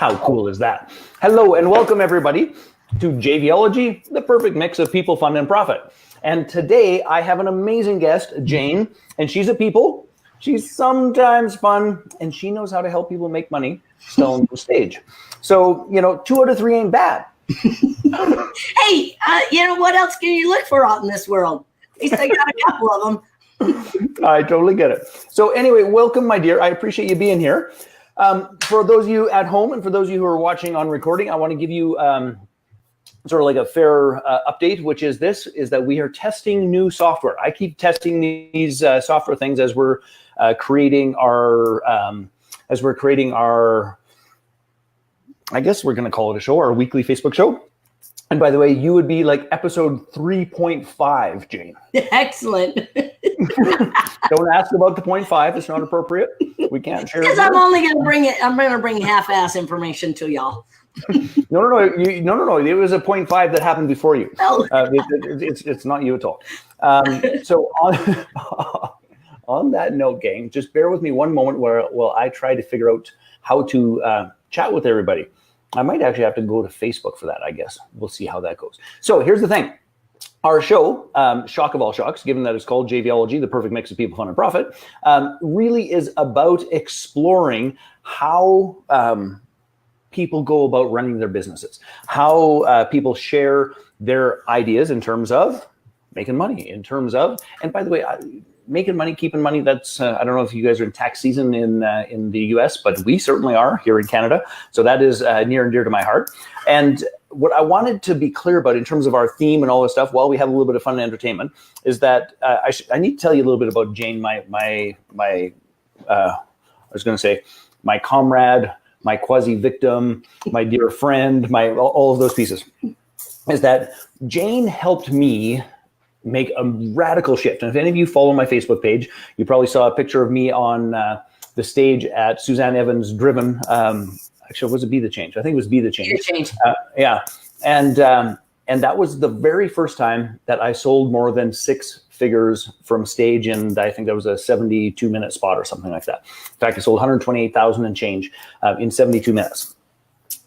How cool is that? Hello and welcome everybody to JVology, the perfect mix of people, fun, and profit. And today I have an amazing guest, Jane, and she's a people. She's sometimes fun, and she knows how to help people make money still on the stage. So, 2 out of 3 ain't bad. Hey, what else can you look for out in this world? At least I got a couple of them. I totally get it. So anyway, welcome, my dear. I appreciate you being here. For those of you at home and for those of you who are watching on recording, I want to give you sort of like a fair update, which is that we are testing new software. I keep testing these software things as we're creating our, I guess we're going to call it a show, our weekly Facebook show. And by the way, you would be like episode 3.5, Jane. Excellent. Don't ask about the 0.5. It's not appropriate. We can't share it. Because I'm only going to bring it. I'm going to bring half-ass information to y'all. No. It was a 0.5 that happened before you. Oh. It's not you at all. So on that note, gang, just bear with me one moment while I try to figure out how to chat with everybody. I might actually have to go to Facebook for that, I guess. We'll see how that goes. So here's the thing. Our show, shock of all shocks, given that it's called JVology, the perfect mix of people, fun, and profit, really is about exploring how people go about running their businesses, how people share their ideas in terms of making money, in terms of, and by the way, making money, keeping money, that's, I don't know if you guys are in tax season in the US, but we certainly are here in Canada. So that is near and dear to my heart. And what I wanted to be clear about in terms of our theme and all this stuff, while we have a little bit of fun and entertainment, is that I need to tell you a little bit about Jane, my comrade, my quasi-victim, my dear friend, all of those pieces, is that Jane helped me make a radical shift. And if any of you follow my Facebook page, you probably saw a picture of me on the stage at Suzanne Evans' Driven. Actually, was it Be the Change? I think it was Be the Change. Be the Change. Yeah. And that was the very first time that I sold more than 6 figures from stage, and I think that was a 72-minute spot or something like that. In fact, I sold 128,000 and change in 72 minutes.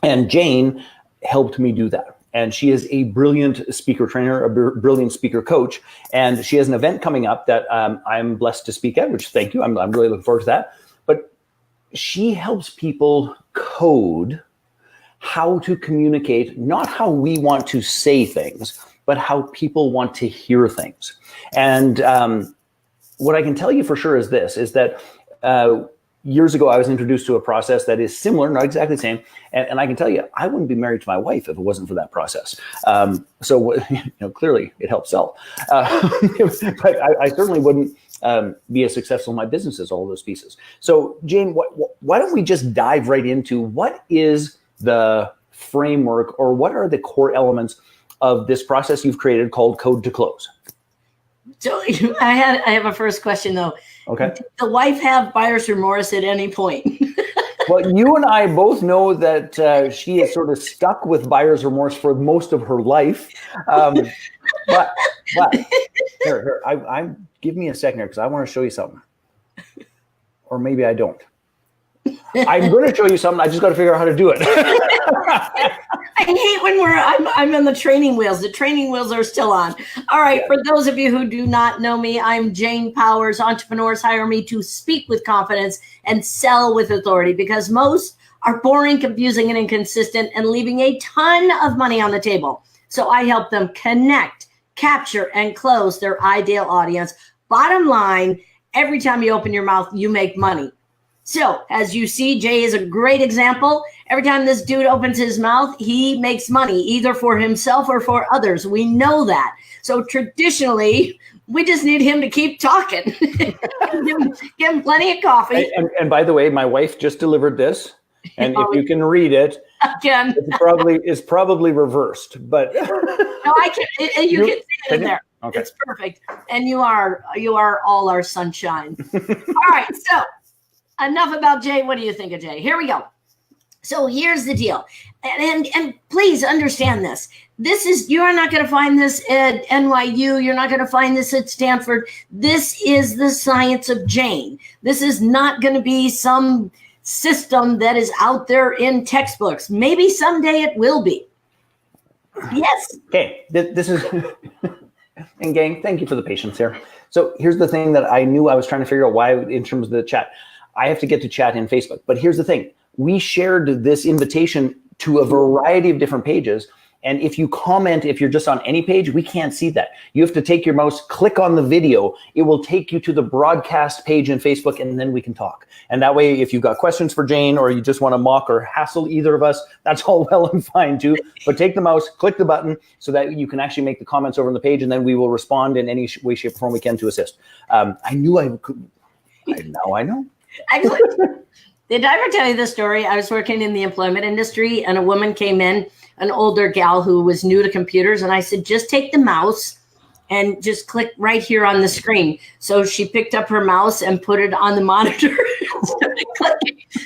And Jane helped me do that. And she is a brilliant speaker trainer, a brilliant speaker coach. And she has an event coming up that I'm blessed to speak at, which thank you. I'm really looking forward to that. But she helps people code how to communicate, not how we want to say things, but how people want to hear things. And what I can tell you for sure is this, is that years ago, I was introduced to a process that is similar, not exactly the same. And I can tell you, I wouldn't be married to my wife if it wasn't for that process. So clearly it helps sell. But I certainly wouldn't be as successful in my businesses, all of those pieces. So Jane, why don't we just dive right into what is the framework, or what are the core elements of this process you've created called Code to Close? So I have a first question though. Okay. Did the wife have buyer's remorse at any point? Well, you and I both know that she is sort of stuck with buyer's remorse for most of her life. But here, give me a second here, because I want to show you something. Or maybe I don't. I'm going to show you something. I just got to figure out how to do it. I hate when I'm on the training wheels. The training wheels are still on. All right. For those of you who do not know me, I'm Jane Powers. Entrepreneurs hire me to speak with confidence and sell with authority, because most are boring, confusing, and inconsistent, and leaving a ton of money on the table. So I help them connect, capture, and close their ideal audience. Bottom line, every time you open your mouth, you make money. So as you see, Jay is a great example. Every time this dude opens his mouth, he makes money, either for himself or for others. We know that. So traditionally, we just need him to keep talking. Give him plenty of coffee. And by the way, my wife just delivered this. And if you can read it, again, it's probably reversed. But no, I can. You can see it in there. Okay. It's perfect. And you are all our sunshine. All right. So enough about Jay. What do you think of Jay? Here we go. So here's the deal. And please understand this. You are not going to find this at NYU. You're not going to find this at Stanford. This is the science of Jane. This is not going to be some system that is out there in textbooks. Maybe someday it will be. Yes. Okay, this is, and gang, thank you for the patience here. So here's the thing that I knew I was trying to figure out why in terms of the chat. I have to get to chat in Facebook, but here's the thing. We shared this invitation to a variety of different pages. And if you comment, if you're just on any page, we can't see that. You have to take your mouse, click on the video. It will take you to the broadcast page in Facebook, and then we can talk. And that way, if you've got questions for Jane or you just want to mock or hassle either of us, that's all well and fine too. But take the mouse, click the button so that you can actually make the comments over on the page, and then we will respond in any way, shape, or form we can to assist. I knew I could. Now I know. Excellent. Did I ever tell you the story? I was working in the employment industry, and a woman came in, an older gal who was new to computers. And I said, just take the mouse and just click right here on the screen. So she picked up her mouse and put it on the monitor.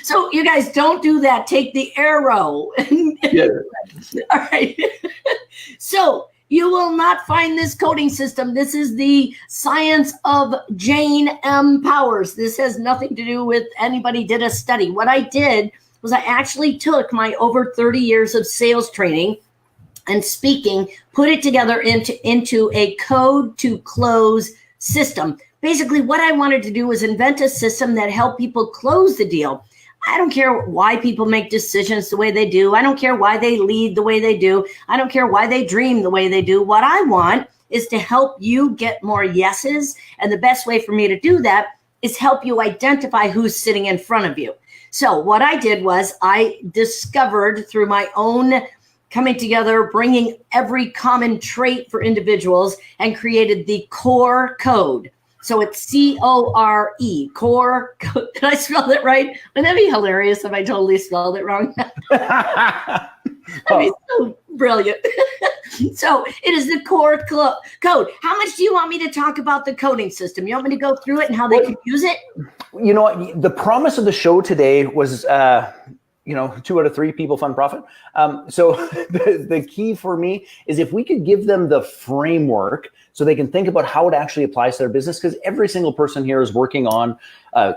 So you guys don't do that. Take the arrow. Yeah. All right. So you will not find this coding system. This is the science of Jane M. Powers. This has nothing to do with anybody did a study. What I did was I actually took my over 30 years of sales training and speaking, put it together into a code to close system. Basically, what I wanted to do was invent a system that helped people close the deal. I don't care why people make decisions the way they do. I don't care why they lead the way they do. I don't care why they dream the way they do. What I want is to help you get more yeses. And the best way for me to do that is help you identify who's sitting in front of you. So what I did was I discovered through my own coming together, bringing every common trait for individuals, and created the core code. So it's C-O-R-E, core code. Did I spell it right? Wouldn't that be hilarious if I totally spelled it wrong? That'd be so brilliant. So it is the core code. How much do you want me to talk about the coding system? You want me to go through it and how they can use it? You know what? The promise of the show today was, 2 out of 3 people fund profit. So the key for me is if we could give them the framework so they can think about how it actually applies to their business, because every single person here is working on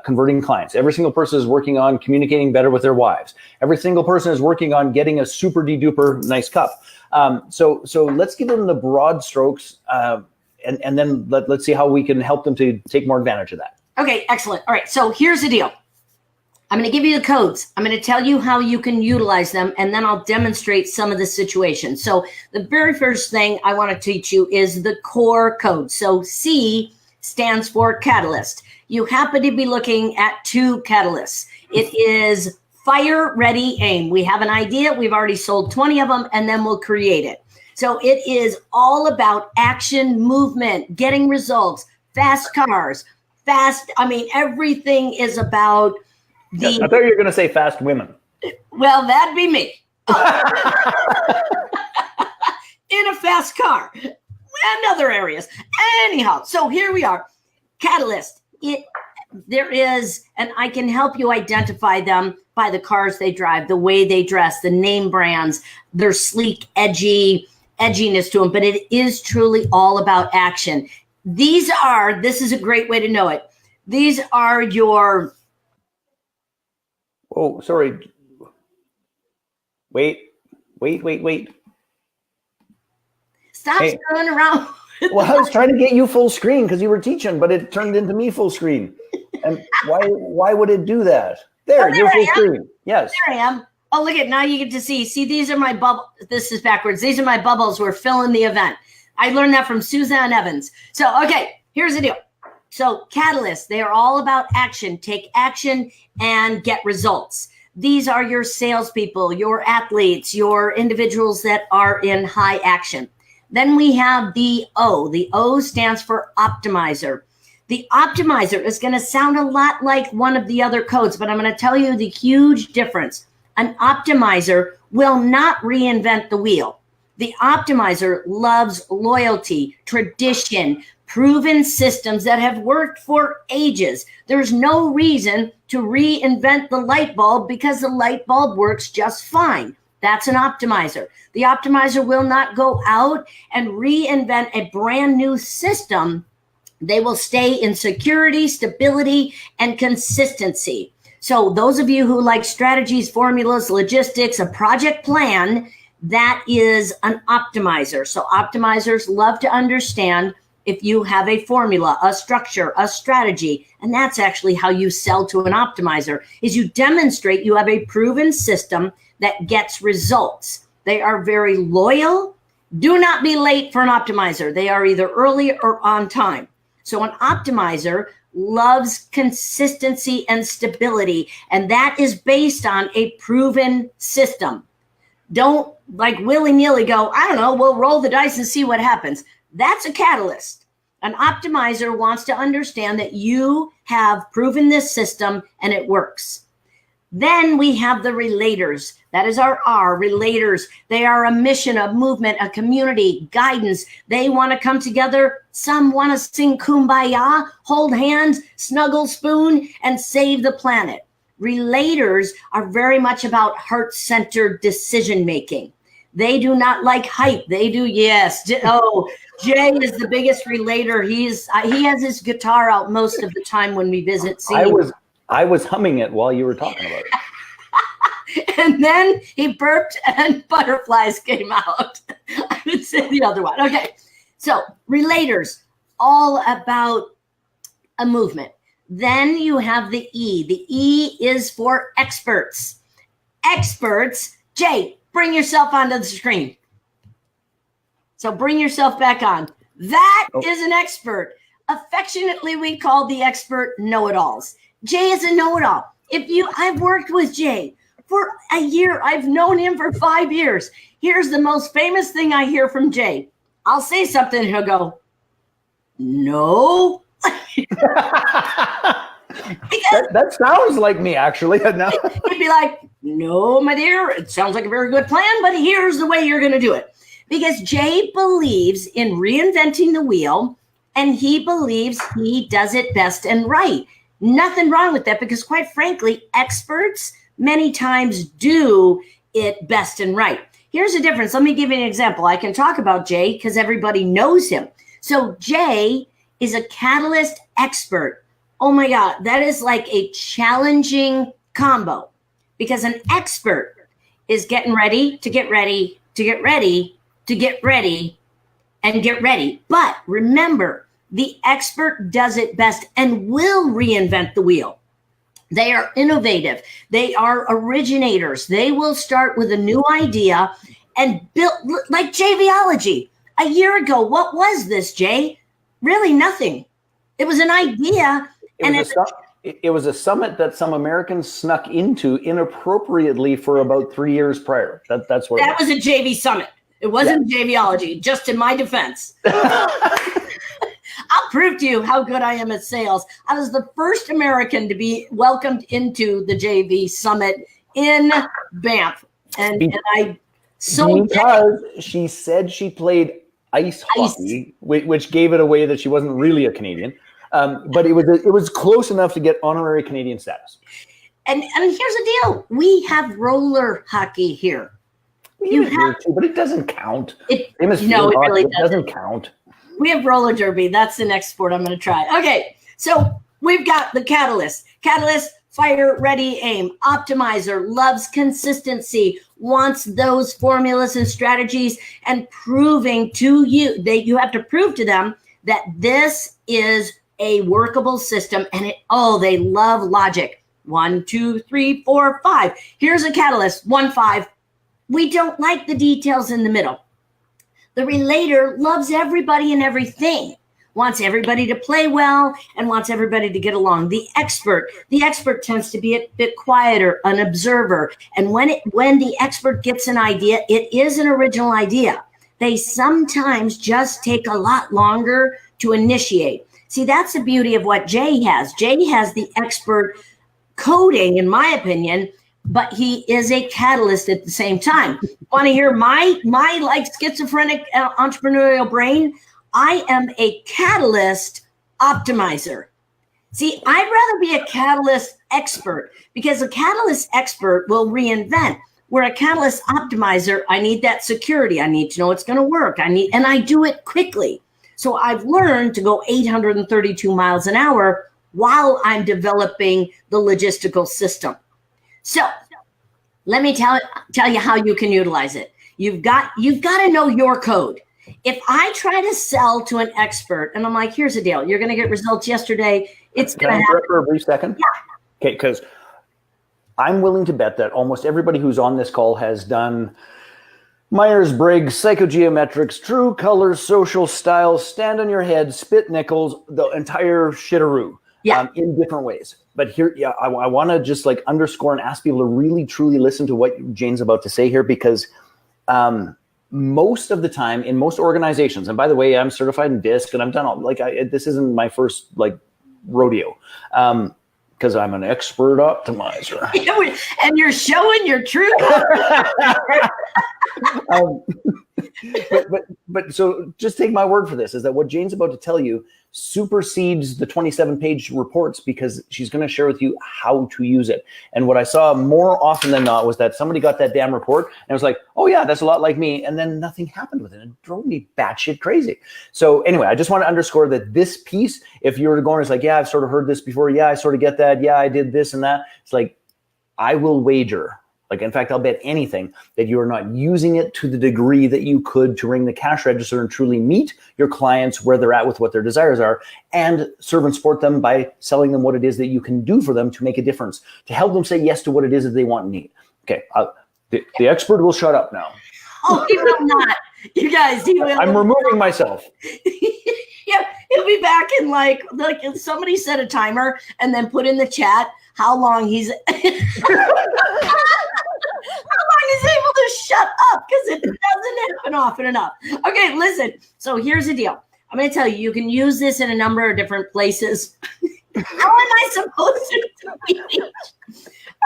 converting clients. Every single person is working on communicating better with their wives. Every single person is working on getting a super de-duper nice cup. So let's give them the broad strokes and then let's see how we can help them to take more advantage of that. Okay, excellent. All right, so here's the deal. I'm going to give you the codes. I'm going to tell you how you can utilize them, and then I'll demonstrate some of the situations. So the very first thing I want to teach you is the core code. So C stands for catalyst. You happen to be looking at 2 catalysts. It is fire, ready, aim. We have an idea. We've already sold 20 of them, and then we'll create it. So it is all about action, movement, getting results, fast cars, everything is about I thought you were going to say fast women. Well, that'd be me. In a fast car and other areas. Anyhow, so here we are. Catalyst. There is, and I can help you identify them by the cars they drive, the way they dress, the name brands, their sleek, edginess to them. But it is truly all about action. This is a great way to know it. These are your... Oh, sorry. Wait. Stop screwing around. Well, I was trying to get you full screen because you were teaching, but it turned into me full screen. And why would it do that? There you're full screen. Yes. There I am. Oh, look at, now you get to see. See, these are my bubbles. This is backwards. These are my bubbles. We're filling the event. I learned that from Suzanne Evans. So, okay, here's the deal. So catalysts, they are all about action. Take action and get results. These are your salespeople, your athletes, your individuals that are in high action. Then we have the O. The O stands for optimizer. The optimizer is going to sound a lot like one of the other codes, but I'm going to tell you the huge difference. An optimizer will not reinvent the wheel. The optimizer loves loyalty, tradition, proven systems that have worked for ages. There's no reason to reinvent the light bulb because the light bulb works just fine. That's an optimizer. The optimizer will not go out and reinvent a brand new system. They will stay in security, stability, and consistency. So those of you who like strategies, formulas, logistics, a project plan, that is an optimizer. So optimizers love to understand if you have a formula, a structure, a strategy, and that's actually how you sell to an optimizer, is you demonstrate you have a proven system that gets results. They are very loyal. Do not be late for an optimizer. They are either early or on time. So an optimizer loves consistency and stability, and that is based on a proven system. Don't like willy-nilly go, I don't know, we'll roll the dice and see what happens. That's a catalyst. An optimizer wants to understand that you have proven this system and it works. Then we have the relators. That is our R, relators. They are a mission, a movement, a community, guidance. They want to come together. Some want to sing Kumbaya, hold hands, snuggle, spoon, and save the planet. Relators are very much about heart-centered decision-making. They do not like hype. They do, yes. Oh, Jay is the biggest relator. He has his guitar out most of the time when we visit. I was humming it while you were talking about it. And then he burped and butterflies came out. I would say the other one. Okay. So relators, all about a movement. Then you have the E. The E is for experts. Experts. Jay, bring yourself onto the screen. So bring yourself back on. That is an expert. Affectionately, we call the expert know-it-alls. Jay is a know-it-all. I've worked with Jay for a year. I've known him for 5 years. Here's the most famous thing I hear from Jay. I'll say something and he'll go, no. that sounds like me, actually. No. He'd be like, no, my dear, it sounds like a very good plan, but here's the way you're going to do it. Because Jay believes in reinventing the wheel, and he believes he does it best and right. Nothing wrong with that, because quite frankly, experts many times do it best and right. Here's the difference. Let me give you an example. I can talk about Jay because everybody knows him. So Jay is a catalyst expert. Oh my God, that is like a challenging combo, because an expert is getting ready to get ready to get ready to get ready and get ready. But remember, the expert does it best and will reinvent the wheel. They are innovative. They are originators. They will start with a new idea and build, like JVology. A year ago, what was this, Jay? Really nothing. It was an idea. It was a summit that some Americans snuck into inappropriately for about 3 years prior. That's what that was a JV summit. It wasn't JVology, just in my defense. I'll prove to you how good I am at sales. I was the first American to be welcomed into the JV Summit in Banff. And I sold because she said she played ice hockey, which gave it away that she wasn't really a Canadian. But it was close enough to get honorary Canadian status. And here's the deal. We have roller hockey here. You have to, but it doesn't count. It really doesn't count. We have roller derby. That's the next sport I'm going to try. Okay, so we've got the catalyst. Catalyst, fire, ready, aim. Optimizer, loves consistency, wants those formulas and strategies, and proving to you, you have to prove to them that this is a workable system, and they love logic. 1, 2, 3, 4, 5. Here's a catalyst, 1, 5. We don't like the details in the middle. The relator loves everybody and everything, wants everybody to play well, and wants everybody to get along. The expert tends to be a bit quieter, an observer. And when the expert gets an idea, it is an original idea. They sometimes just take a lot longer to initiate. See, that's the beauty of what Jay has. Jay has the expert coding, in my opinion, but he is a catalyst at the same time. Want to hear my like schizophrenic entrepreneurial brain? I am a catalyst optimizer. See, I'd rather be a catalyst expert, because a catalyst expert will reinvent. Where a catalyst optimizer, I need that security. I need to know it's going to work. and I do it quickly. So I've learned to go 832 miles an hour while I'm developing the logistical system. So let me tell you how you can utilize it. You've got to know your code. If I try to sell to an expert and I'm like, here's the deal, you're going to get results yesterday. It's Can I interrupt for a brief second? Yeah. Okay, because I'm willing to bet that almost everybody who's on this call has done Myers-Briggs, psychogeometrics, true colors, social styles, stand on your head, spit nickels, the entire shitteroo in different ways. But here, I want to just like underscore and ask people to really, truly listen to what Jane's about to say here, because most of the time in most organizations, and by the way, I'm certified in DISC and I've done all, like, this isn't my first like rodeo. Because I'm an expert optimizer. And you're showing your true but so just take my word for this, is that what Jane's about to tell you supersedes the 27-page reports, because she's going to share with you how to use it. And what I saw more often than not was that somebody got that damn report and it was like, oh yeah, that's a lot like me. And then nothing happened with it. It drove me batshit crazy. So anyway, I just want to underscore that this piece, if you were going, it's like, yeah, I've sort of heard this before. Yeah, I sort of get that. Yeah, I did this and that. It's like, I will wager, like, in fact, I'll bet anything that you are not using it to the degree that you could to ring the cash register and truly meet your clients where they're at with what their desires are, and serve and support them by selling them what it is that you can do for them to make a difference, to help them say yes to what it is that they want and need. Okay, the expert will shut up now. Oh, he will not. You guys, he will. I'm removing myself. Yeah, he'll be back in like if somebody set a timer and then put in the chat how long he's how long he's able to shut up, because it doesn't happen often enough. Okay, listen. So here's the deal. I'm going to tell you, you can use this in a number of different places. How am I supposed to do it?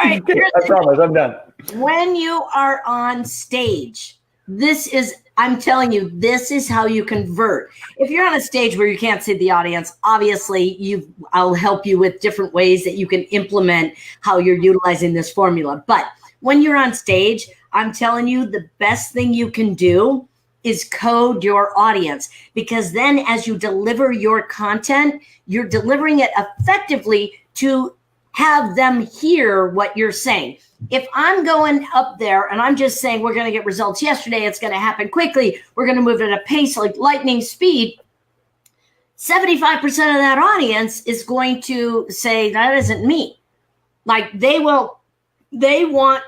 All right, I promise, I'm done. When you are on stage, I'm telling you, this is how you convert. If you're on a stage where you can't see the audience, obviously I'll help you with different ways that you can implement how you're utilizing this formula. But when you're on stage, I'm telling you, the best thing you can do is code your audience, because then as you deliver your content, you're delivering it effectively to have them hear what you're saying. If I'm going up there and I'm just saying we're going to get results yesterday, it's going to happen quickly, we're going to move at a pace like lightning speed, 75% of that audience is going to say that isn't me. Like they want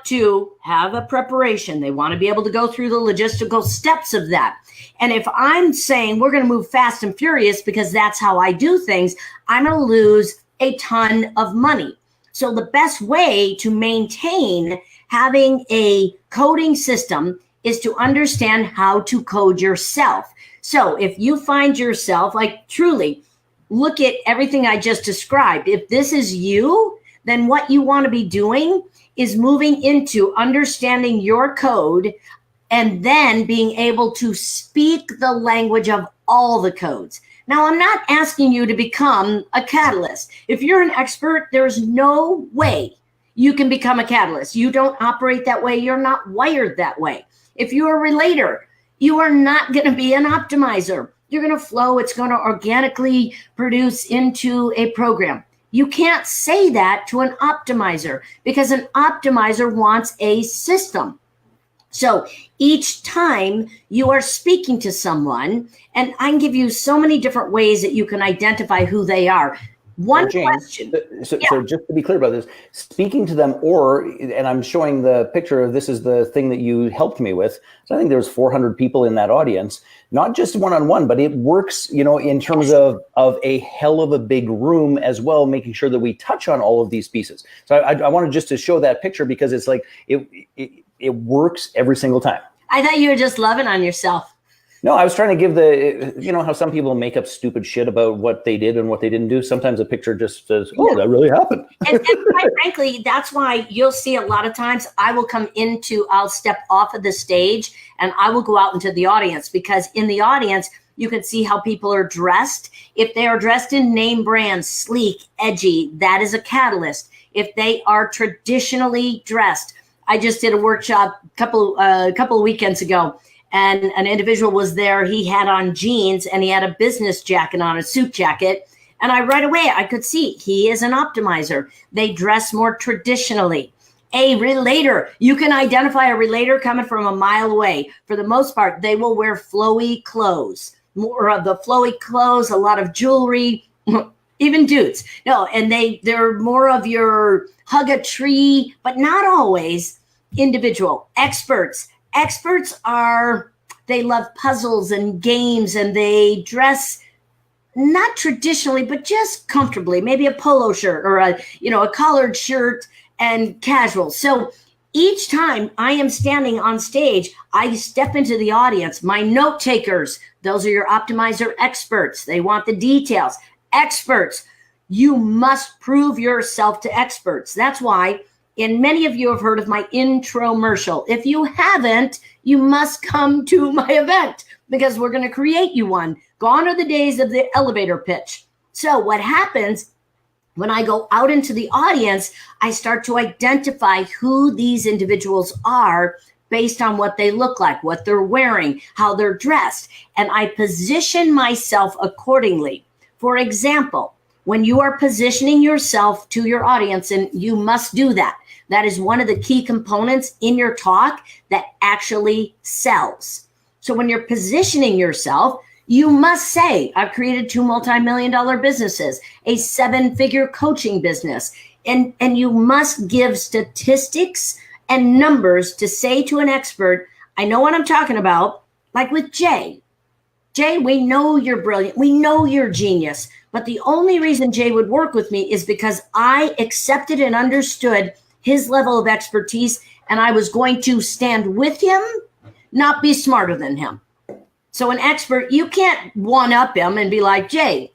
to have a preparation. They want to be able to go through the logistical steps of that. And if I'm saying we're going to move fast and furious because that's how I do things, I'm going to lose a ton of money. So the best way to maintain having a coding system is to understand how to code yourself. So if you find yourself, like, truly look at everything I just described. If this is you, then what you want to be doing is moving into understanding your code and then being able to speak the language of all the codes. Now, I'm not asking you to become a catalyst. If you're an expert, there's no way you can become a catalyst. You don't operate that way. You're not wired that way. If you're a relator, you are not going to be an optimizer. You're going to flow. It's going to organically produce into a program. You can't say that to an optimizer, because an optimizer wants a system. So each time you are speaking to someone, and I can give you so many different ways that you can identify who they are. One question. So just to be clear about this, speaking to them, and I'm showing the picture of, this is the thing that you helped me with. So I think there was 400 people in that audience, not just one-on-one, but it works, in terms of a hell of a big room as well, making sure that we touch on all of these pieces. So I wanted just to show that picture, because it's like, it works every single time. I thought you were just loving on yourself. No, I was trying to give how some people make up stupid shit about what they did and what they didn't do. Sometimes a picture just says, oh, that really happened. and quite frankly, that's why you'll see a lot of times I'll step off of the stage and I will go out into the audience, because in the audience, you can see how people are dressed. If they are dressed in name brands, sleek, edgy, that is a catalyst. If they are traditionally dressed, I just did a workshop a couple of weekends ago, and an individual was there. He had on jeans and he had a business jacket on, a suit jacket, And right away, I could see he is an optimizer. They dress more traditionally. A relator, you can identify a relator coming from a mile away. For the most part, they will wear flowy clothes, more of the flowy clothes, a lot of jewelry, even dudes. No, and they're more of your hug a tree, but not always individual. Experts they love puzzles and games, and they dress not traditionally, but just comfortably, maybe a polo shirt or a collared shirt and casual. So each time I am standing on stage, I step into the audience. My note takers, those are your optimizer experts. They want the details. Experts, you must prove yourself to experts. That's why, and many of you have heard of my intromercial. If you haven't, you must come to my event because we're going to create you one. Gone are the days of the elevator pitch. So what happens when I go out into the audience, I start to identify who these individuals are based on what they look like, what they're wearing, how they're dressed, and I position myself accordingly. For example, when you are positioning yourself to your audience, and you must do that, that is one of the key components in your talk that actually sells. So when you're positioning yourself, you must say, I've created 2 multi-million-dollar businesses, a 7-figure coaching business, and you must give statistics and numbers to say to an expert, I know what I'm talking about, like with Jay. Jay, we know you're brilliant. We know you're genius. But the only reason Jay would work with me is because I accepted and understood his level of expertise, and I was going to stand with him, not be smarter than him. So an expert, you can't one-up him and be like, Jay,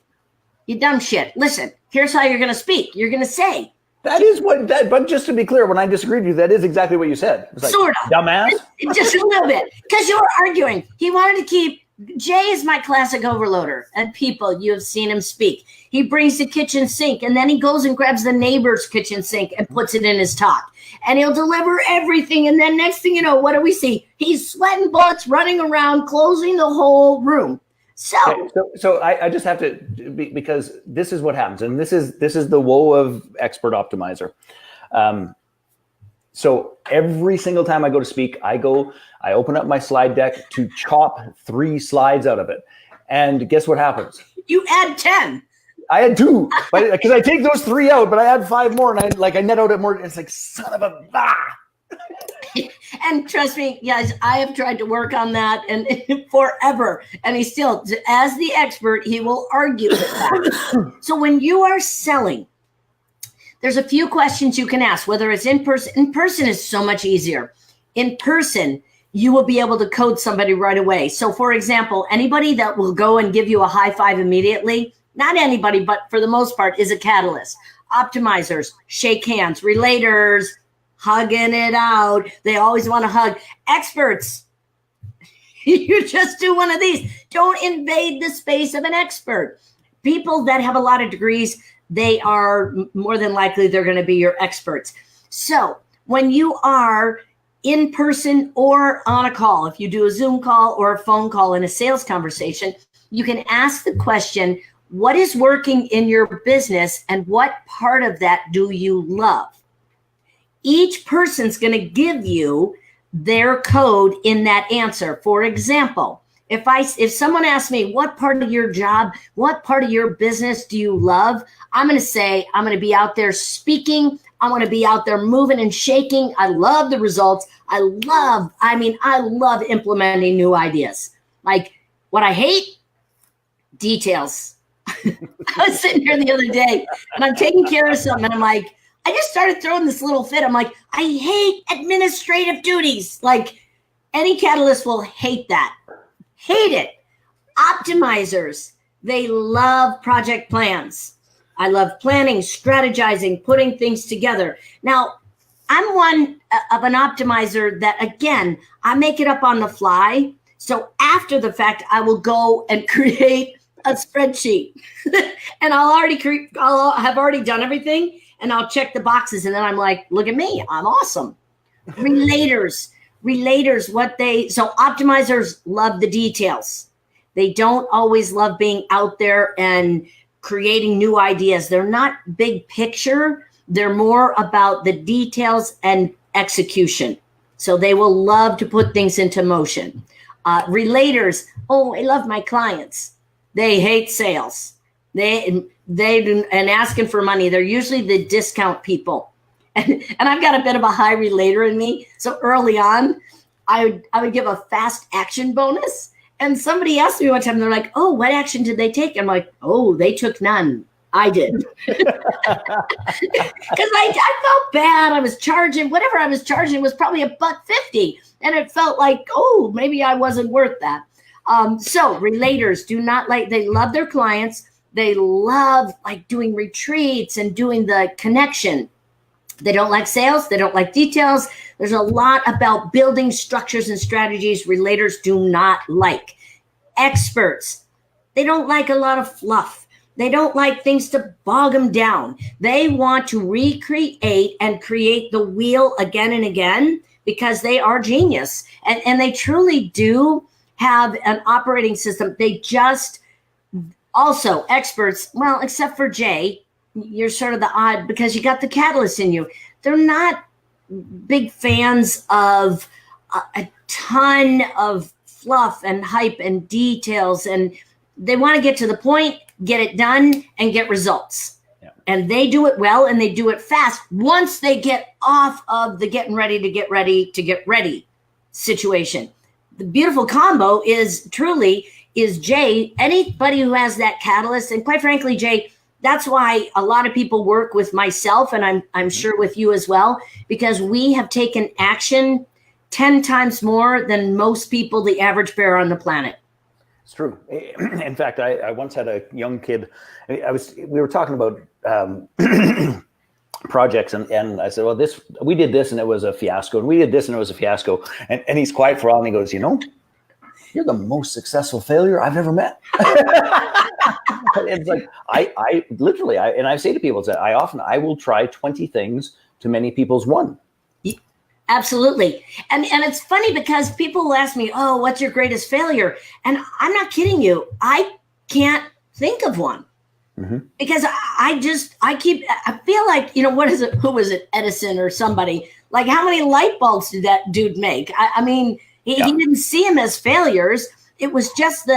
you dumb shit. Listen, here's how you're going to speak. You're going to say. That is but just to be clear, when I disagreed with you, that is exactly what you said. It's like, sort of. Dumbass. Just a little bit. Because you were arguing. He wanted to keep, Jay is my classic overloader. And people, you have seen him speak. He brings the kitchen sink, and then he goes and grabs the neighbor's kitchen sink and puts it in his talk. And he'll deliver everything. And then next thing you know, what do we see? He's sweating bullets, running around, closing the whole room. So I just have to, because this is what happens. And this is the woe of expert optimizer. So every single time I go to speak, I open up my slide deck to chop 3 slides out of it. And guess what happens? You add 10. I had 2, but because I take those 3 out, but I add 5 more, and I net out at more. It's like, son of a And trust me, guys, I have tried to work on that and forever. And he still, as the expert, he will argue with that. So when you are selling, there's a few questions you can ask, whether it's in person. In person is so much easier. In person, you will be able to code somebody right away. So for example, anybody that will go and give you a high five immediately, not anybody, but for the most part, is a catalyst. Optimizers, shake hands. Relators, hugging it out. They always want to hug. Experts, you just do one of these. Don't invade the space of an expert. People that have a lot of degrees, they are more than likely they're going to be your experts. So when you are in person or on a call, if you do a Zoom call or a phone call in a sales conversation, you can ask the question, what is working in your business and what part of that do you love? Each person's going to give you their code in that answer. For example, if someone asks me, what part of your job, what part of your business do you love? I'm going to say, I'm going to be out there speaking. I want to be out there moving and shaking. I love the results. I love implementing new ideas. Like what I hate, details. I was sitting here the other day and I'm taking care of something and I'm like, I just started throwing this little fit. I'm like, I hate administrative duties. Like any catalyst will hate that. Hate it. Optimizers, they love project plans. I love planning, strategizing, putting things together. Now, I'm one of an optimizer that, again, I make it up on the fly. So after the fact, I will go and create a spreadsheet and I'll have already done everything and I'll check the boxes. And then I'm like, look at me, I'm awesome. Relators, so optimizers love the details. They don't always love being out there and creating new ideas. They're not big picture. They're more about the details and execution. So they will love to put things into motion. Relators, oh, I love my clients. They hate sales. They do, and asking for money. They're usually the discount people. And I've got a bit of a high relator in me. So early on, I would give a fast action bonus. And somebody asked me one time, they're like, oh, what action did they take? I'm like, oh, they took none. I did. Because I felt bad. I was charging, whatever I was charging was probably $1.50. And it felt like, oh, maybe I wasn't worth that. So relators do not like, they love their clients. They love like doing retreats and doing the connection. They don't like sales. They don't like details. There's a lot about building structures and strategies relators do not like. Experts, they don't like a lot of fluff. They don't like things to bog them down. They want to recreate and create the wheel again and again because they are genius. And they truly do have an operating system. They just also experts, well, except for Jay, you're sort of the odd because you got the catalyst in you. They're not big fans of a ton of fluff and hype and details. And they want to get to the point, get it done, and get results. Yeah. And they do it well and they do it fast once they get off of the getting ready to get ready to get ready situation. The beautiful combo is truly is Jay, anybody who has that catalyst, and quite frankly, Jay, that's why a lot of people work with myself, and I'm sure with you as well, because we have taken action 10 times more than most people, the average bear on the planet. It's true. In fact, I once had a young kid. We were talking about projects, and I said, well, we did this and it was a fiasco, and we did this and it was a fiasco. And he's quiet for a while and he goes, you're the most successful failure I've ever met. It's like, I literally, and I say to people that I will try 20 things to many people's one. Absolutely. And it's funny because people will ask me, oh, what's your greatest failure? And I'm not kidding you. I can't think of one. Mm-hmm. Because I feel like, what is it? Who was it? Edison or somebody? Like, how many light bulbs did that dude make? He didn't see them as failures. It was just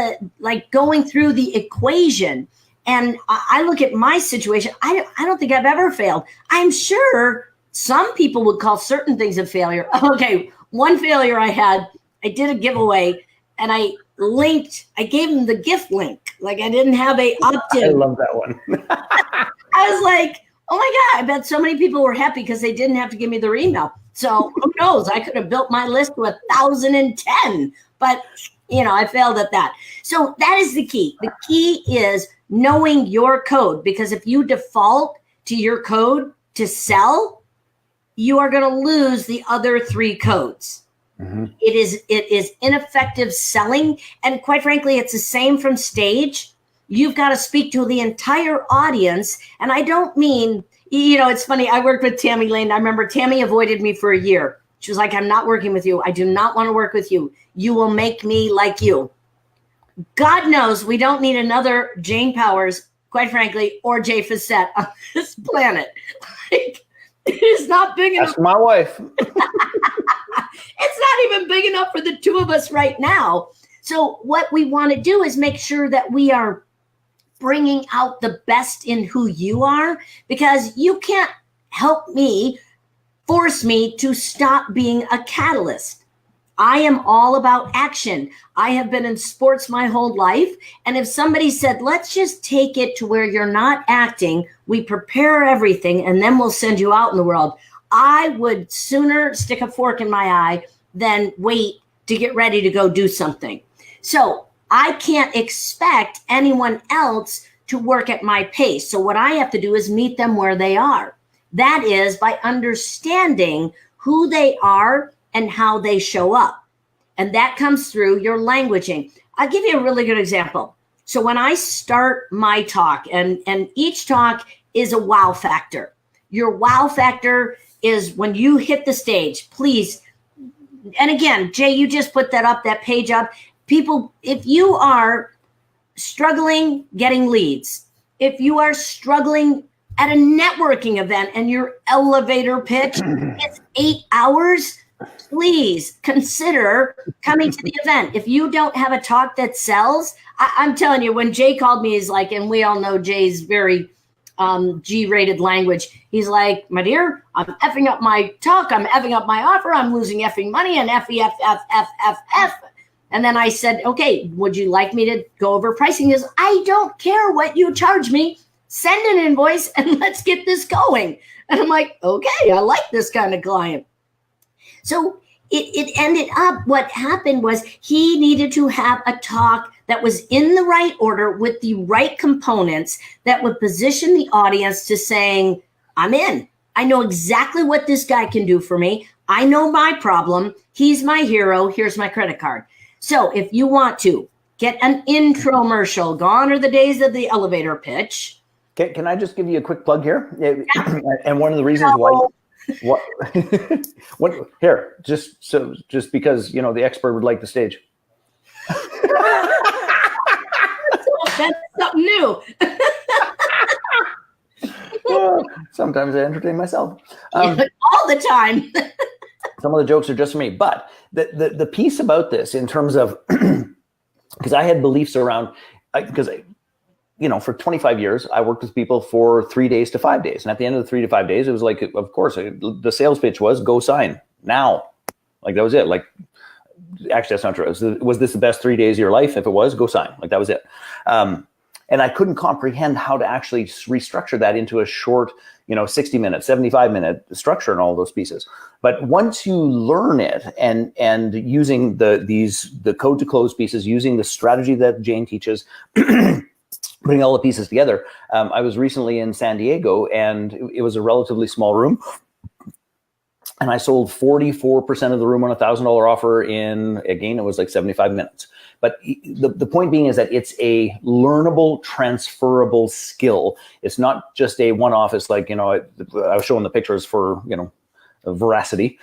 going through the equation. And I look at my situation. I don't think I've ever failed. I'm sure some people would call certain things a failure. Okay, one failure I had, I did a giveaway and I gave them the gift link. Like I didn't have a opt-in. I love that one. I was like, oh my God, I bet so many people were happy because they didn't have to give me their email. So who knows? I could have built my list to 1,010, but I failed at that. So that is the key. The key is knowing your code, because if you default to your code to sell, you are going to lose the other 3 codes. Mm-hmm. It is ineffective selling. And quite frankly, it's the same from stage. You've got to speak to the entire audience. And I don't mean, it's funny. I worked with Tammy Lane. I remember Tammy avoided me for a year. She was like, I'm not working with you. I do not want to work with you. You will make me like you. God knows we don't need another Jane Powers, quite frankly, or Jay Facette on this planet. It is not big enough. That's my wife. It's not even big enough for the 2 of us right now. So what we want to do is make sure that we are bringing out the best in who you are, because you can't force me to stop being a catalyst. I am all about action. I have been in sports my whole life. And if somebody said, let's just take it to where you're not acting, we prepare everything, and then we'll send you out in the world, I would sooner stick a fork in my eye than wait to get ready to go do something. So I can't expect anyone else to work at my pace. So what I have to do is meet them where they are. That is by understanding who they are and how they show up. And that comes through your languaging. I'll give you a really good example. So when I start my talk, and each talk is a wow factor. Your wow factor is when you hit the stage, please. And again, Jay, you just put that page up. People, if you are struggling getting leads, if you are struggling at a networking event and your elevator pitch is 8 hours, please consider coming to the event. If you don't have a talk that sells, I'm telling you, when Jay called me, he's like, and we all know Jay's very G-rated language. He's like, my dear, I'm effing up my talk. I'm effing up my offer. I'm losing effing money and F. And then I said, okay, would you like me to go over pricing? He goes, I don't care what you charge me. Send an invoice and let's get this going. And I'm like, okay, I like this kind of client. So it ended up, what happened was he needed to have a talk that was in the right order with the right components that would position the audience to saying, I'm in. I know exactly what this guy can do for me. I know my problem. He's my hero. Here's my credit card. So if you want to get an intromercial, gone are the days of the elevator pitch. Can I just give you a quick plug here? Yeah. And one of the reasons why, here, just because, you know, the expert would like the stage. That's something new. Sometimes I entertain myself. All the time. Some of the jokes are just for me. But the piece about this in terms of, because I had beliefs around, because you know, for 25 years, I worked with people for 3 days to 5 days. And at the end of the 3 to 5 days, it was like, of course, the sales pitch was go sign now. Like that was it. Like, actually, that's not true. Was this the best 3 days of your life? If it was, go sign. Like that was it. And I couldn't comprehend how to actually restructure that into a short, 60-minute, 75-minute structure and all those pieces. But once you learn it and using the code to close pieces, using the strategy that Jane teaches, putting all the pieces together. I was recently in San Diego and it was a relatively small room. And I sold 44% of the room on a $1,000 offer in, again, it was like 75 minutes. But the point being is that it's a learnable, transferable skill. It's not just a one-off. It's like, I was showing the pictures for, veracity.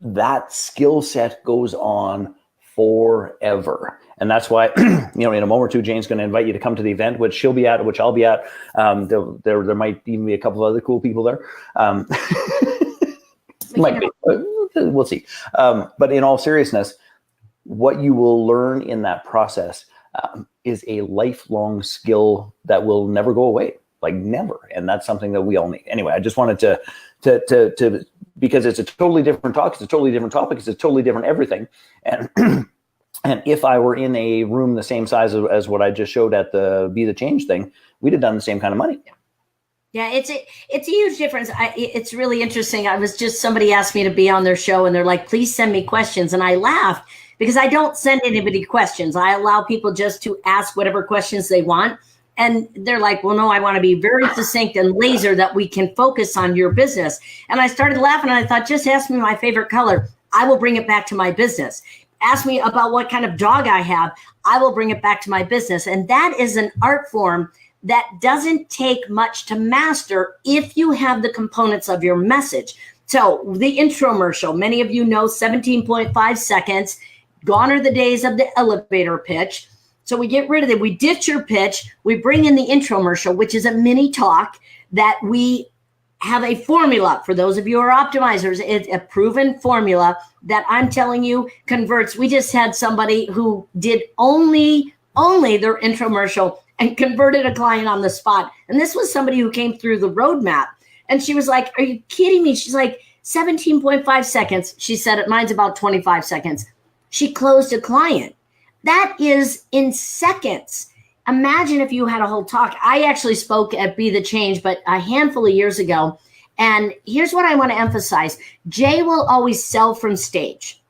That skill set goes on forever. And that's why, in a moment or two, Jane's going to invite you to come to the event, which she'll be at, which I'll be at. There might even be a couple of other cool people there. Might be. We'll see. But in all seriousness, what you will learn in that process is a lifelong skill that will never go away, like never. And that's something that we all need. Anyway, I just wanted to because it's a totally different talk, it's a totally different topic, it's a totally different everything. And and if I were in a room the same size as what I just showed at the Be the Change thing, we'd have done the same kind of money. Yeah, it's a huge difference. It's really interesting. Somebody asked me to be on their show and they're like, please send me questions. And I laugh because I don't send anybody questions. I allow people just to ask whatever questions they want. And they're like, well, no, I want to be very succinct and laser that we can focus on your business. And I started laughing and I thought, just ask me my favorite color. I will bring it back to my business. Ask me about what kind of dog I have. I will bring it back to my business. And that is an art form that doesn't take much to master if you have the components of your message. So the intromercial, many of you know 17.5 seconds, gone are the days of the elevator pitch. So we get rid of it. We ditch your pitch. We bring in the intromercial, which is a mini talk that we have a formula. For those of you who are optimizers, it's a proven formula that I'm telling you converts. We just had somebody who did only their intromercial and converted a client on the spot. And this was somebody who came through the roadmap. And she was like, are you kidding me? She's like, 17.5 seconds. She said it. Mine's about 25 seconds. She closed a client. That is in seconds. Imagine if you had a whole talk. I actually spoke at Be the Change, but a handful of years ago. And here's what I want to emphasize. Jay will always sell from stage.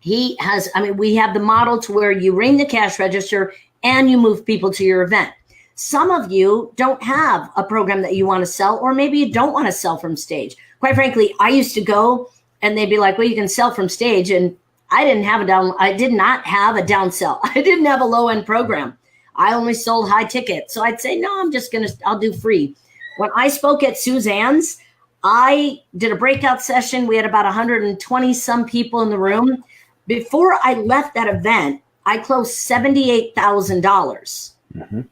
We have the model to where you ring the cash register and you move people to your event. Some of you don't have a program that you want to sell, or maybe you don't want to sell from stage. Quite frankly, I used to go and they'd be like, well, you can sell from stage. And I did not have a down sell. I didn't have a low end program. I only sold high ticket. So I'd say, no, I'll do free. When I spoke at Suzanne's, I did a breakout session. We had about 120 some people in the room. Before I left that event, I closed $78,000.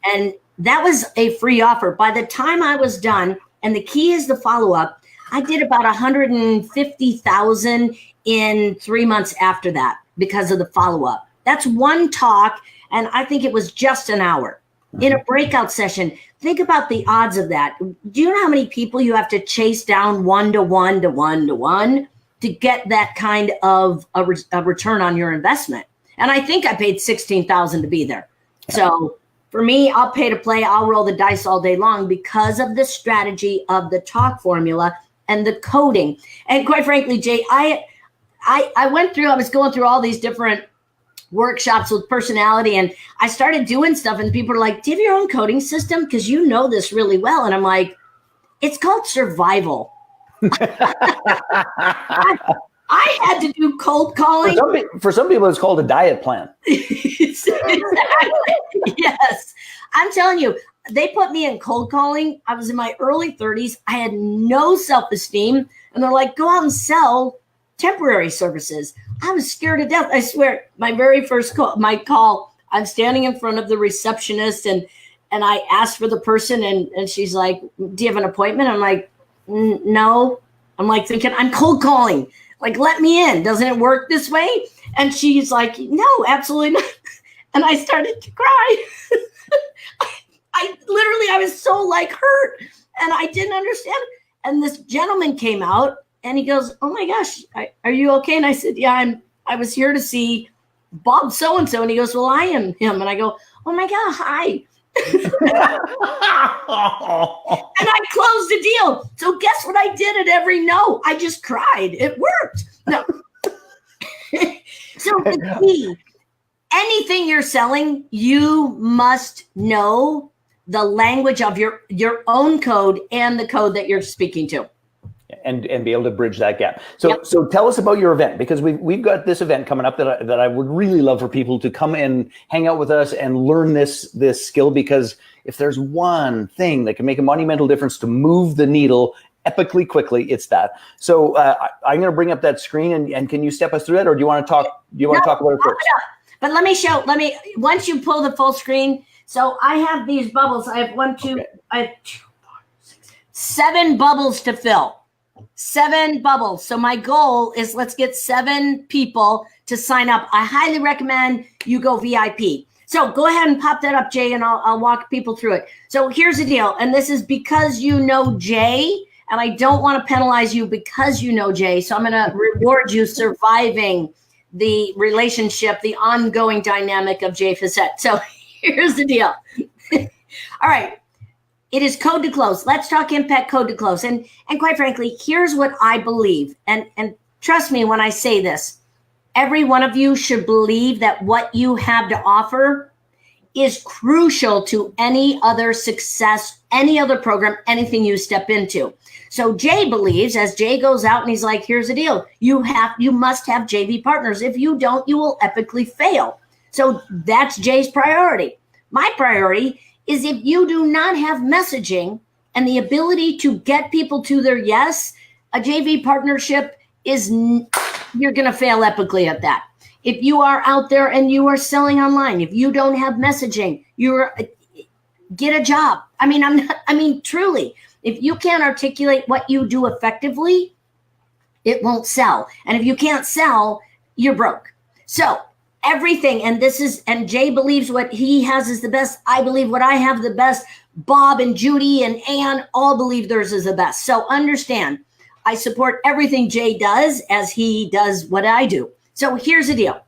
And that was a free offer. By the time I was done, and the key is the follow-up, I did about 150,000 in 3 months after that because of the follow-up. That's one talk, and I think it was just an hour. In a breakout session, think about the odds of that. Do you know how many people you have to chase down 1-to-1 to 1-to-1 to get that kind of a return on your investment? And I think I paid $16,000 to be there. So for me, I'll pay to play. I'll roll the dice all day long because of the strategy of the talk formula and the coding. And quite frankly, Jay, I was going through all these different workshops with personality, and I started doing stuff, and people are like, do you have your own coding system? Because you know this really well. And I'm like, it's called survival. I had to do cold calling. For some people, it's called a diet plan. Exactly. Yes. I'm telling you, they put me in cold calling. I was in my early 30s. I had no self-esteem. And they're like, go out and sell temporary services. I was scared to death. I swear, my very first call, I'm standing in front of the receptionist and I asked for the person and she's like, do you have an appointment? I'm like, no. I'm like thinking, I'm cold calling. Like, let me in. Doesn't it work this way? And she's like, no, absolutely not. And I started to cry. I was so like hurt and I didn't understand. And this gentleman came out and he goes, oh my gosh, are you okay? And I said, yeah, I was here to see Bob so-and-so. And he goes, well, I am him. And I go, oh my God, hi. And I closed the deal. So guess what I did at every no? I just cried. It worked. No. So the key, anything you're selling, you must know the language of your own code and the code that you're speaking to. And be able to bridge that gap. So So tell us about your event, because we've got this event coming up that I would really love for people to come and hang out with us and learn this skill, because if there's one thing that can make a monumental difference to move the needle epically quickly, it's that. So I'm going to bring up that screen and can you step us through that, or do you want to talk? Do you want to talk about it first? But once you pull the full screen. So I have these bubbles. I have 7 bubbles to fill. 7 bubbles. So my goal is let's get 7 people to sign up. I highly recommend you go VIP. So go ahead and pop that up, Jay, and I'll walk people through it. So here's the deal. And this is because you know Jay, and I don't want to penalize you because you know Jay. So I'm going to reward you surviving the relationship, the ongoing dynamic of Jay Facette. So here's the deal. All right. It is code to close. Let's talk impact code to close. And quite frankly, here's what I believe. And trust me when I say this, every one of you should believe that what you have to offer is crucial to any other success, any other program, anything you step into. So Jay believes, as Jay goes out and he's like, here's the deal. You must have JV partners. If you don't, you will epically fail. So that's Jay's priority. My priority is if you do not have messaging and the ability to get people to their yes, a JV partnership you're going to fail epically at that. If you are out there and you are selling online, if you don't have messaging, get a job. I mean, truly, if you can't articulate what you do effectively, it won't sell. And if you can't sell, you're broke. So everything, and Jay believes what he has is the best. I believe what I have the best. Bob and Judy and Ann all believe theirs is the best. So understand, I support everything Jay does as he does what I do. So here's the deal.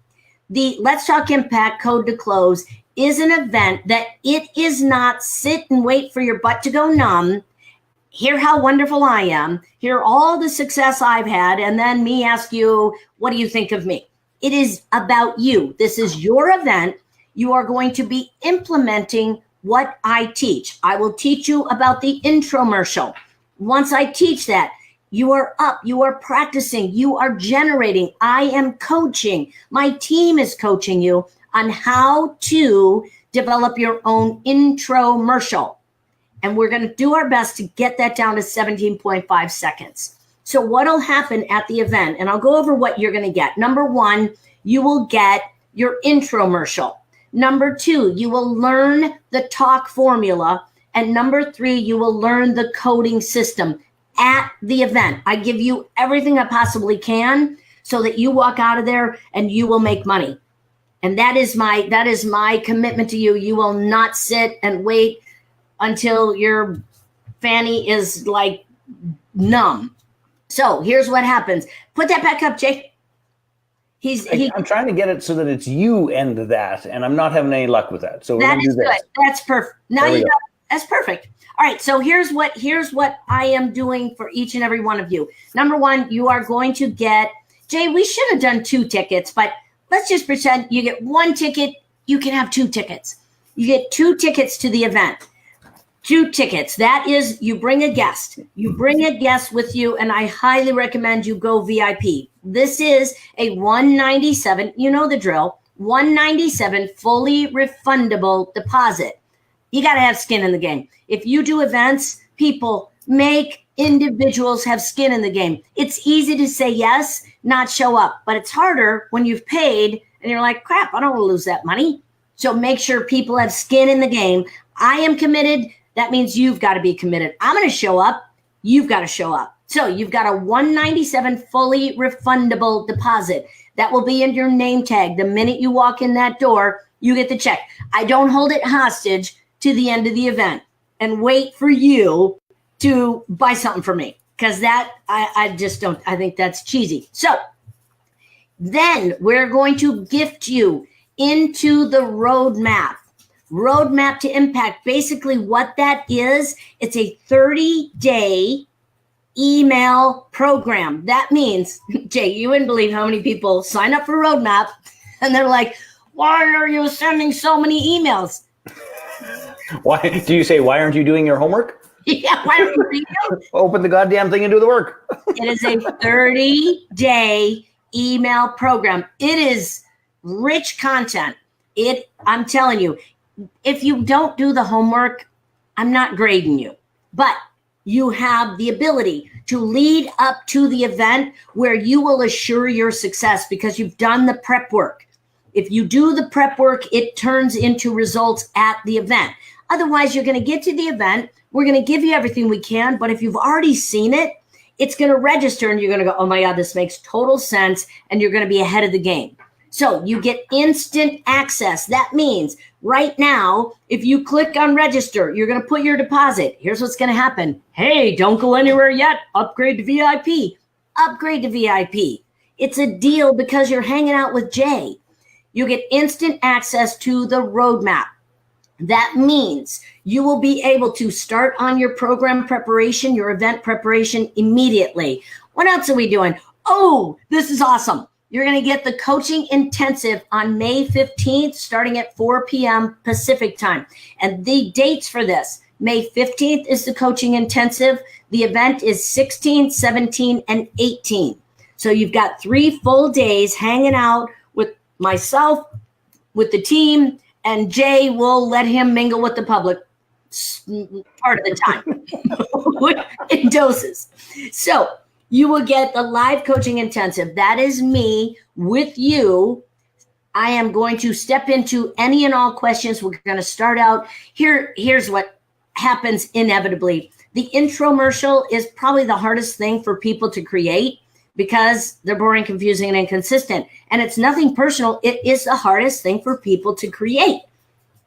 The Let's Talk Impact Code to Close is an event that it is not sit and wait for your butt to go numb, hear how wonderful I am, hear all the success I've had, and then me ask you, what do you think of me? It is about you. This is your event. You are going to be implementing what I teach. I will teach you about the intromercial. Once I teach that, you are up, you are practicing, you are generating. I am coaching. My team is coaching you on how to develop your own intromercial. And we're going to do our best to get that down to 17.5 seconds. So what'll happen at the event, and I'll go over what you're going to get. Number one, you will get your intromercial. Number 2, you will learn the talk formula. And number 3, you will learn the coding system at the event. I give you everything I possibly can so that you walk out of there and you will make money. And that is my commitment to you. You will not sit and wait until your fanny is like numb. So here's what happens. Put that back up, Jake. I'm trying to get it so that it's you end that, and I'm not having any luck with that. So that is good. That's perfect. Now you got that's perfect. All right. So here's what I am doing for each and every one of you. Number 1, you are going to get, Jay, we should have done 2 tickets, but let's just pretend you get 1 ticket. You can have 2 tickets. You get 2 tickets to the event. 2 tickets. That is, you bring a guest. You bring a guest with you, and I highly recommend you go VIP. This is a $197, you know the drill, $197 fully refundable deposit. You got to have skin in the game. If you do events, people, make individuals have skin in the game. It's easy to say yes, not show up, but it's harder when you've paid and you're like, crap, I don't want to lose that money. So make sure people have skin in the game. I am committed. That means you've got to be committed. I'm going to show up. You've got to show up. So you've got a $197 fully refundable deposit. That will be in your name tag. The minute you walk in that door, you get the check. I don't hold it hostage to the end of the event and wait for you to buy something for me, because that I just don't. I think that's cheesy. So then we're going to gift you into the roadmap. Roadmap to Impact. Basically what that is, it's a 30-day email program. That means, Jay, you wouldn't believe how many people sign up for Roadmap and they're like, why are you sending so many emails? Why do you say, why aren't you doing your homework? Yeah, why aren't you doing it? Open the goddamn thing and do the work. It is a 30-day email program. It is rich content. I'm telling you, if you don't do the homework, I'm not grading you, but you have the ability to lead up to the event where you will assure your success because you've done the prep work. If you do the prep work, it turns into results at the event. Otherwise, you're going to get to the event. We're going to give you everything we can. But if you've already seen it, it's going to register and you're going to go, oh my God, this makes total sense. And you're going to be ahead of the game. So you get instant access. That means right now, if you click on register, you're going to put your deposit. Here's what's going to happen. Hey, don't go anywhere yet. Upgrade to VIP. Upgrade to VIP. It's a deal because you're hanging out with Jay. You get instant access to the roadmap. That means you will be able to start on your program preparation, your event preparation immediately. What else are we doing? Oh, this is awesome. You're going to get the coaching intensive on May 15th, starting at 4 p.m. Pacific time. And the dates for this, May 15th is the coaching intensive. The event is 16, 17, and 18. So you've got 3 full days hanging out with myself, with the team, and Jay will let him mingle with the public part of the time in doses. So you will get the live coaching intensive. That is me with you. I am going to step into any and all questions. We're going to start out here. Here's what happens inevitably. The intromercial is probably the hardest thing for people to create because they're boring, confusing, and inconsistent. And it's nothing personal. It is the hardest thing for people to create.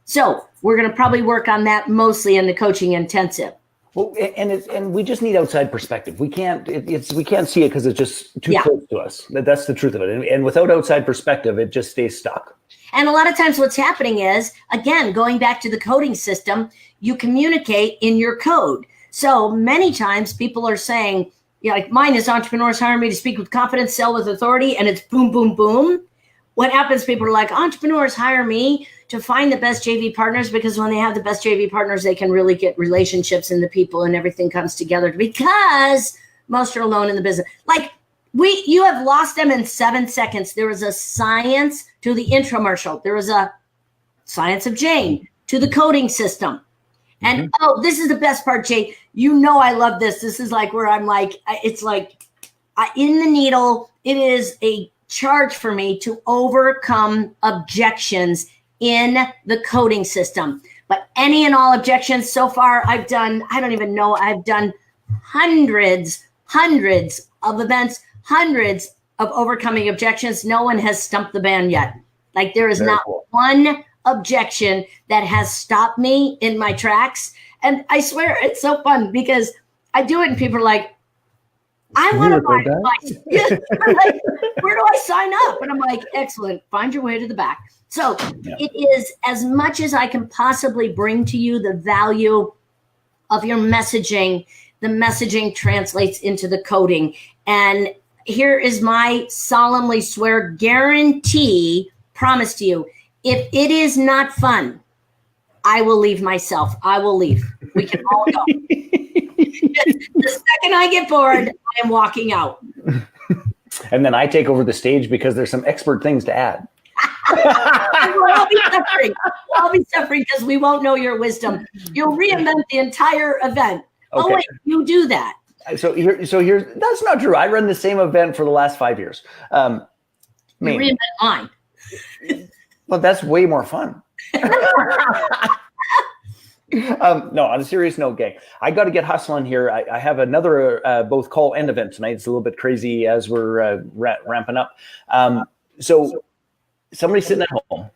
So we're going to probably work on that mostly in the coaching intensive. Well, and we just need outside perspective. We can't see it because it's just too close to us. That's the truth of it. And without outside perspective, it just stays stuck. And a lot of times what's happening is, again, going back to the coding system, you communicate in your code. So many times people are saying, like mine is entrepreneurs hire me to speak with confidence, sell with authority, and it's boom, boom, boom. What happens? People are like, entrepreneurs hire me to find the best JV partners because when they have the best JV partners, they can really get relationships and the people and everything comes together because most are alone in the business. Like you have lost them in 7 seconds. There was a science to the infomercial. There was a science of Jane to the coding system. And oh, this is the best part, Jay. You know I love this. This is like where I'm like, it's like in the needle. It is a charge for me to overcome objections in the coding system. But any and all objections so far, I've done hundreds of events, hundreds of overcoming objections. No one has stumped the band yet. Like there is not one objection that has stopped me in my tracks. And I swear it's so fun because I do it and people are like, I want to buy advice. Like, where do I sign up? And I'm like, excellent. Find your way to the back. So it is as much as I can possibly bring to you the value of your messaging. The messaging translates into the coding. And here is my solemnly swear guarantee, promise to you. If it is not fun, I will leave myself. I will leave. We can all go. The second I get bored, I am walking out. And then I take over the stage because there's some expert things to add. I'll be suffering. I'll be suffering because we won't know your wisdom. You'll reinvent the entire event. Okay. Oh, wait, you do that. So here's that's not true. I run the same event for the last 5 years. You reinvent mine. Well, that's way more fun. No, on a serious note, gang, I got to get hustling here. I have another both call and event tonight. It's a little bit crazy as we're ramping up. So somebody's sitting at home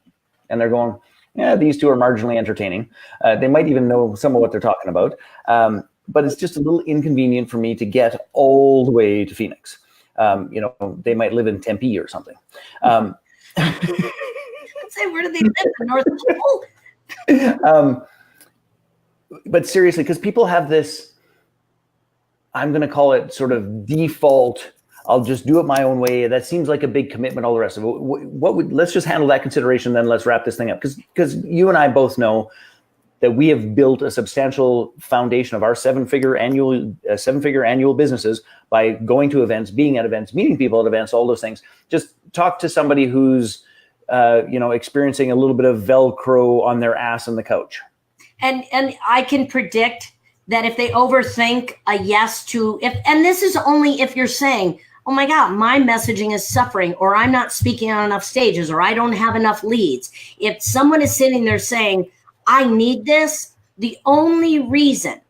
and they're going, yeah, these two are marginally entertaining. They might even know some of what they're talking about. But it's just a little inconvenient for me to get all the way to Phoenix. They might live in Tempe or something. Say, where do they live? The North Pole? But seriously, because people have this, I'm going to call it sort of default, I'll just do it my own way. That seems like a big commitment, all the rest of it. Let's just handle that consideration, then let's wrap this thing up. Because you and I both know that we have built a substantial foundation of our seven-figure annual businesses by going to events, being at events, meeting people at events, all those things. Just talk to somebody who's experiencing a little bit of Velcro on their ass on the couch. And I can predict that if they overthink a yes to, and this is only if you're saying, oh my God, my messaging is suffering, or I'm not speaking on enough stages, or I don't have enough leads. If someone is sitting there saying, I need this, the only reason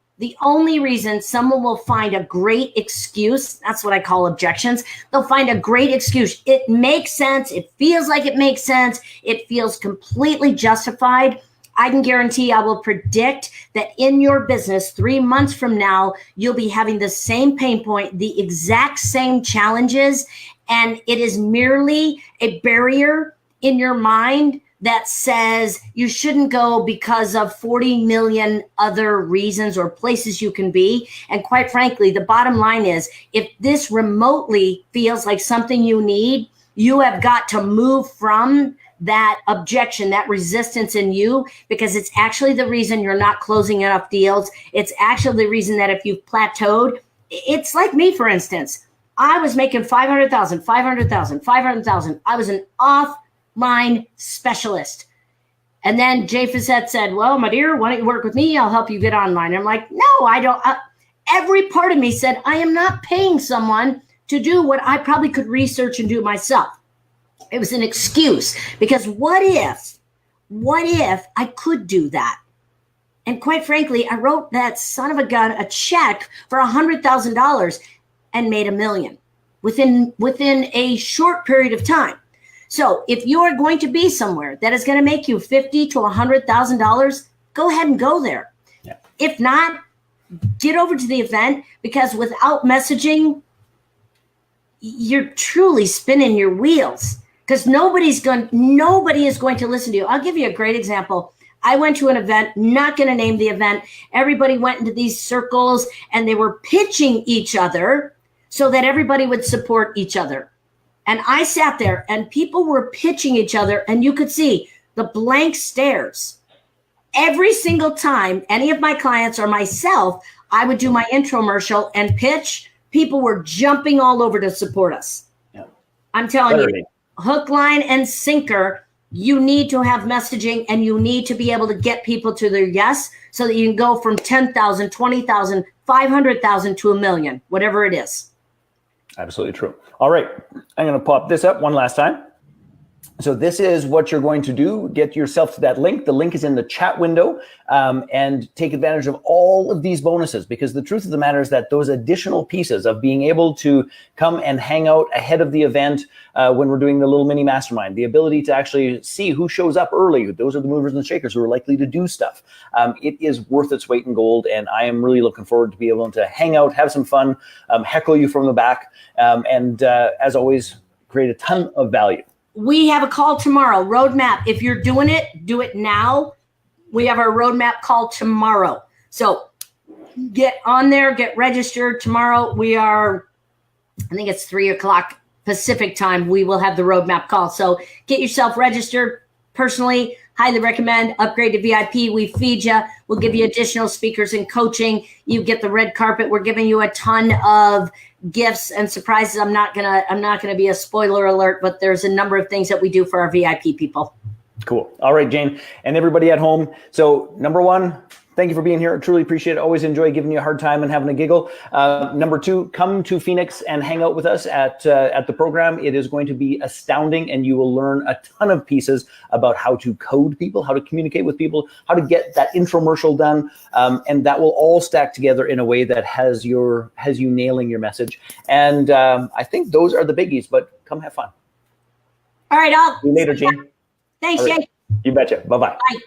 someone will find a great excuse, that's what I call objections. They'll find a great excuse. It makes sense. It feels like it makes sense. It feels completely justified. I can guarantee, I will predict that in your business 3 months from now, you'll be having the same pain point, the exact same challenges, and it is merely a barrier in your mind that says you shouldn't go because of 40 million other reasons or places you can be. And quite frankly, the bottom line is, if this remotely feels like something you need, you have got to move from that objection, that resistance in you, because it's actually the reason you're not closing enough deals. It's actually the reason that if you've plateaued, it's like me, for instance. I was making 500,000. I was an offline specialist. And then Jay Fazette said, well, my dear, why don't you work with me? I'll help you get online. I'm like, no, I don't. Every part of me said, I am not paying someone to do what I probably could research and do myself. It was an excuse, because what if I could do that? And quite frankly, I wrote that son of a gun a check for $100,000 and made $1 million within a short period of time. So if you are going to be somewhere that is going to make you $50,000 to $100,000, go ahead and go there. Yeah. If not, get over to the event, because without messaging, you're truly spinning your wheels. Because nobody is going to listen to you. I'll give you a great example. I went to an event, not going to name the event. Everybody went into these circles and they were pitching each other so that everybody would support each other. And I sat there and people were pitching each other, and you could see the blank stares. Every single time any of my clients or myself, I would do my infomercial and pitch, people were jumping all over to support us. Yeah. I'm telling you. Hook, line, and sinker, you need to have messaging, and you need to be able to get people to their yes, so that you can go from 10,000, 20,000, 500,000 to $1 million, whatever it is. Absolutely true. All right. I'm going to pop this up one last time. So this is what you're going to do. Get yourself to that link. The link is in the chat window, and take advantage of all of these bonuses, because the truth of the matter is that those additional pieces of being able to come and hang out ahead of the event when we're doing the little mini mastermind, the ability to actually see who shows up early, those are the movers and shakers who are likely to do stuff. It is worth its weight in gold, and I am really looking forward to be able to hang out, have some fun, heckle you from the back, and as always, create a ton of value. We have a call tomorrow, roadmap. If you're doing it, do it now. We have our roadmap call tomorrow. So get on there, get registered tomorrow. We are, I think it's 3:00 Pacific time. We will have the roadmap call. So get yourself registered. Personally, highly recommend upgrade to VIP. We feed you. We'll give you additional speakers and coaching. You get the red carpet. We're giving you a ton of gifts and surprises. I'm not gonna be a spoiler alert, but there's a number of things that we do for our VIP people. Cool. All right, Jane, and everybody at home. So number one, thank you for being here. I truly appreciate it. Always enjoy giving you a hard time and having a giggle. Number two, come to Phoenix and hang out with us at the program. It is going to be astounding, and you will learn a ton of pieces about how to code people, how to communicate with people, how to get that infomercial done, and that will all stack together in a way that has you nailing your message. And I think those are the biggies. But come have fun. All right, See you later, Jane. Thanks, Right. Jay. You betcha. Bye-bye. Bye.